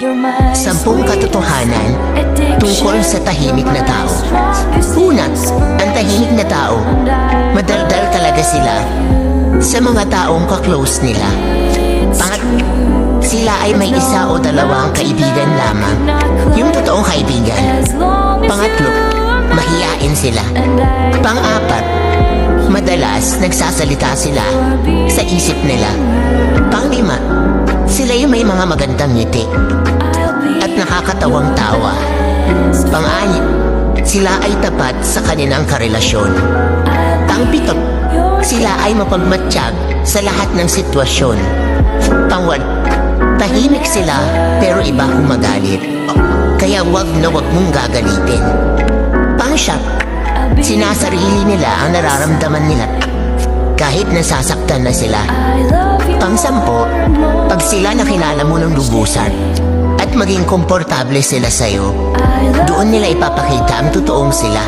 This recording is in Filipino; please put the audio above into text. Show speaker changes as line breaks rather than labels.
10 katotohanan tungkol sa tahimik na tao. Una, ang tahimik na tao, madaldal talaga sila sa mga taong ka-close nila. Sila ay may isa o dalawang kaibigan lamang, yung totoong kaibigan. Pangatlo, mahiyain sila. Pang-apat, madalas nagsasalita sila sa isip nila. Pang-lima, sila yung may mga magandang ngiti at nakakatawang tawa. Pang-anim, sila ay tapat sa kanilang karelasyon. Pang-pito, sila ay mapagmatsyag sa lahat ng sitwasyon. Pang-walo, tahimik sila pero iba kung magalit. Kaya wag na wag mong gagalitin. Pang-siyam, sinasarili nila ang nararamdaman nila kahit nasasaktan na sila. Pang-sampo, pag sila nakilala mo ng lubusan at maging komportable sila sa'yo, doon nila ipapakita ang totoong sila.